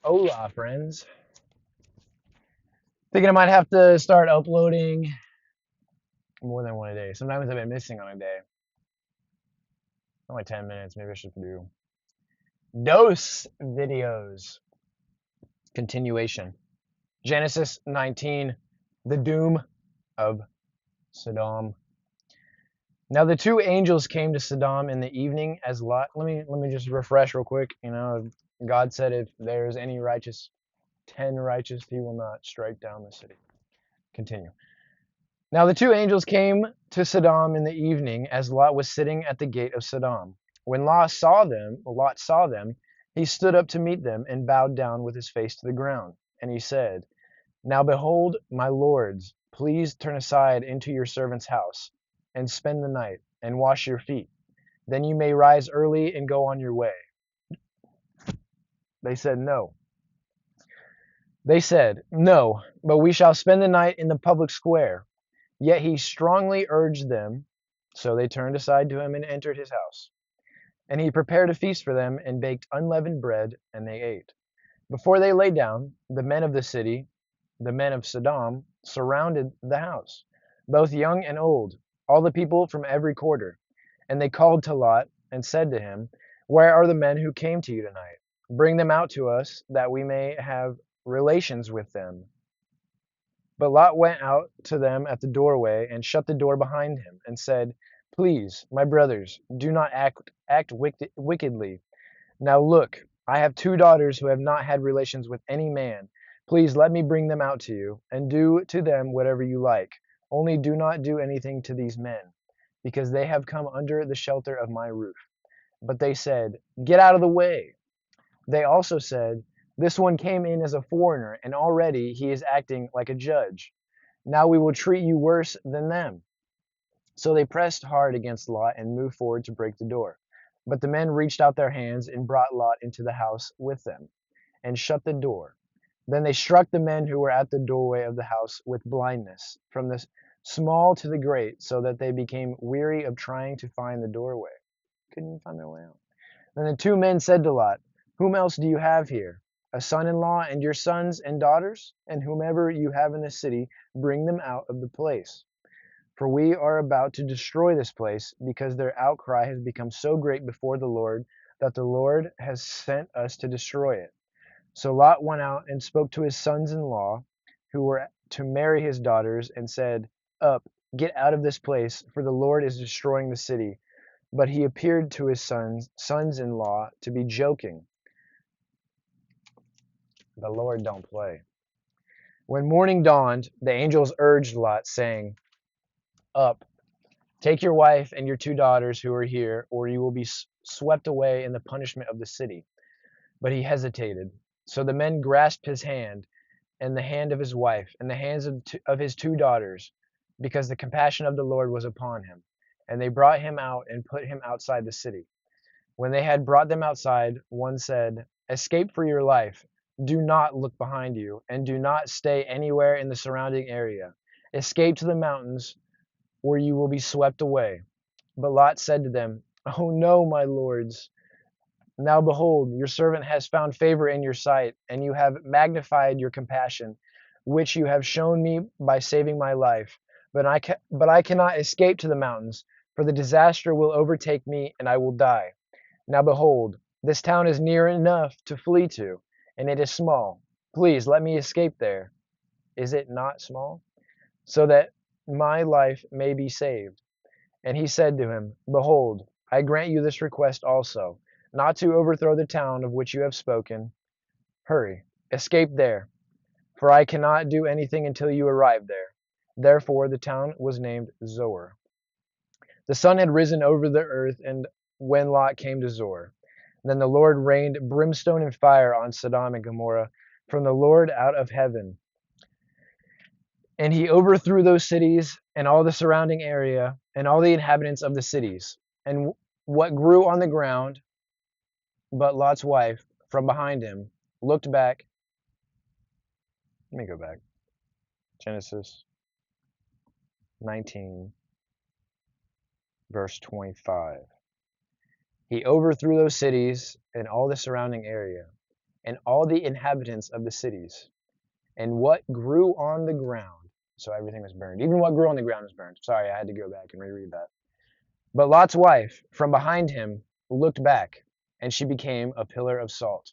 Hola, friends. Thinking I might have to start uploading more than one a day. Sometimes I've been missing on a day. Only 10 minutes. Maybe I should do dose videos. Continuation. Genesis 19, the doom of Sodom. Now the two angels came to Sodom in the evening as Lot. Let me just refresh real quick. God said if there's any righteous, 10 righteous, he will not strike down the city. Continue. Now the two angels came to Sodom in the evening as Lot was sitting at the gate of Sodom. When Lot saw them, he stood up to meet them and bowed down with his face to the ground. And he said, Now behold, my lords, please turn aside into your servant's house and spend the night and wash your feet. Then you may rise early and go on your way. They said, No. They said, No, but we shall spend the night in the public square. Yet he strongly urged them, so they turned aside to him and entered his house. And he prepared a feast for them and baked unleavened bread, and they ate. Before they lay down, the men of the city, the men of Sodom, surrounded the house, both young and old, all the people from every quarter. And they called to Lot and said to him, Where are the men who came to you tonight? Bring them out to us, that we may have relations with them. But Lot went out to them at the doorway and shut the door behind him and said, Please, my brothers, do not act wickedly. Now look, I have two daughters who have not had relations with any man. Please let me bring them out to you, and do to them whatever you like. Only do not do anything to these men, because they have come under the shelter of my roof. But they said, Get out of the way. They also said, This one came in as a foreigner, and already he is acting like a judge. Now we will treat you worse than them. So they pressed hard against Lot and moved forward to break the door. But the men reached out their hands and brought Lot into the house with them, and shut the door. Then they struck the men who were at the doorway of the house with blindness, from the small to the great, so that they became weary of trying to find the doorway. Couldn't even find their way out. Then the two men said to Lot, Whom else do you have here? A son-in-law and your sons and daughters? And whomever you have in the city, bring them out of the place. For we are about to destroy this place, because their outcry has become so great before the Lord, that the Lord has sent us to destroy it. So Lot went out and spoke to his sons-in-law, who were to marry his daughters, and said, Up, get out of this place, for the Lord is destroying the city. But he appeared to his sons-in-law to be joking. The Lord don't play. When morning dawned, the angels urged Lot, saying, Up, take your wife and your two daughters who are here, or you will be swept away in the punishment of the city. But he hesitated. So the men grasped his hand, and the hand of his wife, and the hands of his two daughters, because the compassion of the Lord was upon him. And they brought him out and put him outside the city. When they had brought them outside, one said, Escape for your life. Do not look behind you, and do not stay anywhere in the surrounding area. Escape to the mountains, or you will be swept away. But Lot said to them, Oh no, my lords. Now behold, your servant has found favor in your sight, and you have magnified your compassion, which you have shown me by saving my life. But I cannot escape to the mountains, for the disaster will overtake me, and I will die. Now behold, this town is near enough to flee to, and it is small. Please let me escape there. Is it not small? So that my life may be saved. And he said to him, Behold, I grant you this request also, not to overthrow the town of which you have spoken. Hurry, escape there, for I cannot do anything until you arrive there. Therefore the town was named Zoar. The sun had risen over the earth, and when Lot came to Zoar, then the Lord rained brimstone and fire on Sodom and Gomorrah from the Lord out of heaven. And he overthrew those cities and all the surrounding area and all the inhabitants of the cities. And what grew on the ground, but Lot's wife, from behind him, looked back. Let me go back. Genesis 19, verse 25. He overthrew those cities and all the surrounding area. and all the inhabitants of the cities, and what grew on the ground. So everything was burned. Even what grew on the ground was burned. Sorry, I had to go back and reread that. But Lot's wife, from behind him, looked back, and she became a pillar of salt.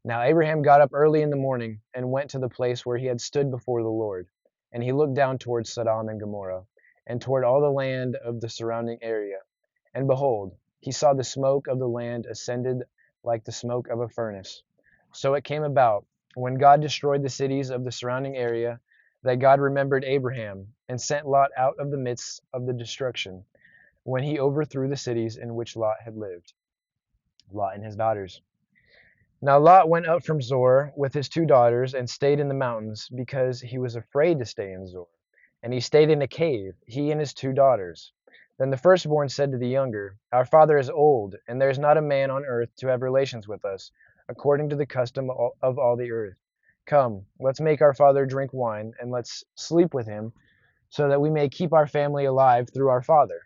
Now Abraham got up early in the morning and went to the place where he had stood before the Lord. And he looked down toward Sodom and Gomorrah, and toward all the land of the surrounding area. And behold, he saw the smoke of the land ascended like the smoke of a furnace. So it came about, when God destroyed the cities of the surrounding area, that God remembered Abraham, and sent Lot out of the midst of the destruction, when he overthrew the cities in which Lot had lived, Lot and his daughters. Now Lot went up from Zoar with his 2 daughters and stayed in the mountains, because he was afraid to stay in Zoar. And he stayed in a cave, he and his 2 daughters. Then the firstborn said to the younger, Our father is old, and there is not a man on earth to have relations with us, according to the custom of all the earth. Come, let's make our father drink wine, and let's sleep with him, so that we may keep our family alive through our father.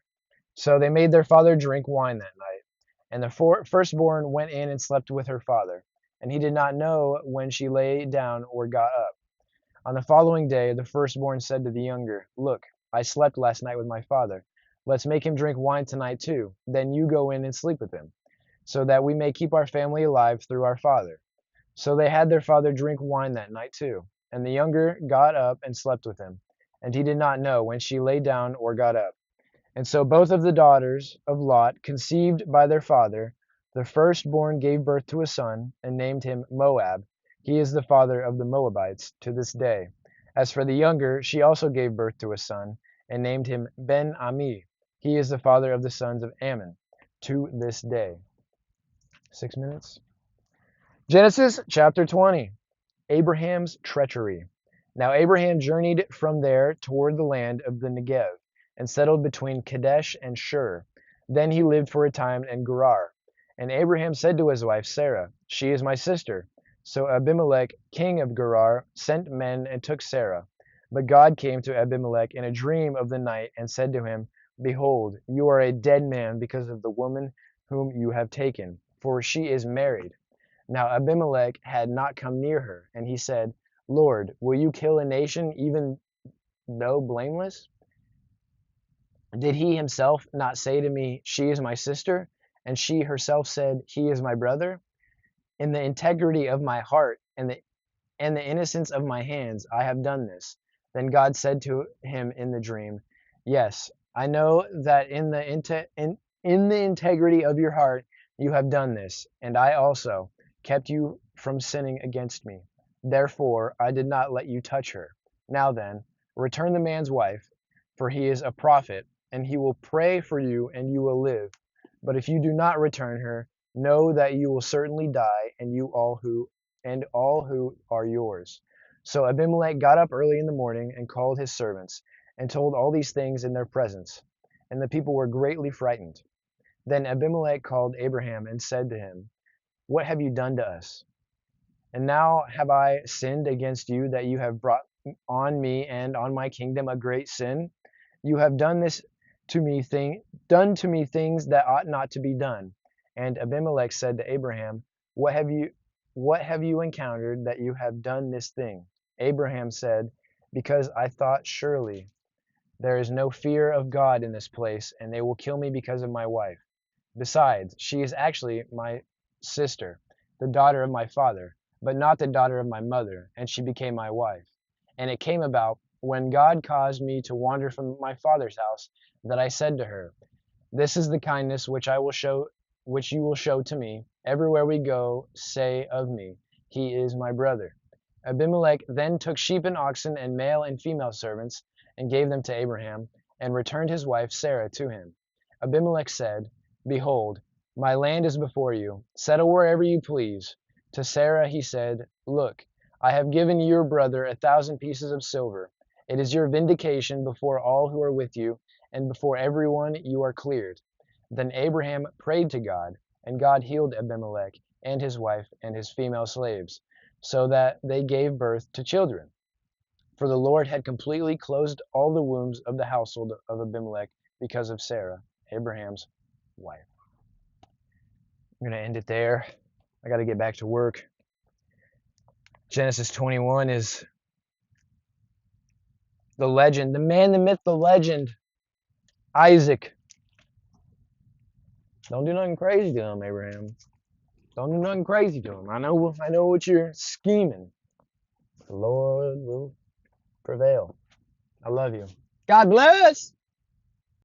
So they made their father drink wine that night. And the firstborn went in and slept with her father, and he did not know when she lay down or got up. On the following day, the firstborn said to the younger, Look, I slept last night with my father. Let's make him drink wine tonight too. Then you go in and sleep with him, so that we may keep our family alive through our father. So they had their father drink wine that night too. And the younger got up and slept with him, and he did not know when she lay down or got up. And so both of the daughters of Lot conceived by their father. The firstborn gave birth to a son, and named him Moab. He is the father of the Moabites to this day. As for the younger, she also gave birth to a son, and named him Ben-Ami. He is the father of the sons of Ammon to this day. 6 minutes. Genesis chapter 20. Abraham's treachery. Now Abraham journeyed from there toward the land of the Negev, and settled between Kadesh and Shur. Then he lived for a time in Gerar. And Abraham said to his wife Sarah, She is my sister. So Abimelech, king of Gerar, sent men and took Sarah. But God came to Abimelech in a dream of the night and said to him, Behold, you are a dead man because of the woman whom you have taken, for she is married. Now Abimelech had not come near her, and he said, Lord, will you kill a nation even though blameless? Did he himself not say to me, She is my sister? And she herself said, He is my brother? In the integrity of my heart and the innocence of my hands, I have done this. Then God said to him in the dream, Yes, I know that in the integrity of your heart you have done this, and I also kept you from sinning against me. Therefore I did not let you touch her. Now then, return the man's wife, for he is a prophet, and he will pray for you, and you will live. But if you do not return her, know that you will certainly die, and all who are yours. So Abimelech got up early in the morning and called his servants, and told all these things in their presence. And the people were greatly frightened. Then Abimelech called Abraham and said to him, What have you done to us? And now have I sinned against you, that you have brought on me and on my kingdom a great sin? You have done to me things that ought not to be done. And Abimelech said to Abraham, What have you encountered that you have done this thing? Abraham said, Because I thought, surely there is no fear of God in this place, and they will kill me because of my wife. Besides, she is actually my sister, the daughter of my father, but not the daughter of my mother, and she became my wife. And it came about, when God caused me to wander from my father's house, that I said to her, This is the kindness which you will show to me. Everywhere we go, say of me, He is my brother. Abimelech then took sheep and oxen and male and female servants, and gave them to Abraham, and returned his wife Sarah to him. Abimelech said, Behold, my land is before you. Settle wherever you please. To Sarah he said, Look, I have given your brother 1,000 pieces of silver. It is your vindication before all who are with you, and before everyone you are cleared. Then Abraham prayed to God, and God healed Abimelech and his wife and his female slaves, so that they gave birth to children. For the Lord had completely closed all the wombs of the household of Abimelech because of Sarah, Abraham's wife. I'm going to end it there. I got to get back to work. Genesis 21 is the legend, the man, the myth, the legend, Isaac. Don't do nothing crazy to him, Abraham. Don't do nothing crazy to him. I know what you're scheming. The Lord will prevail. I love you. God bless.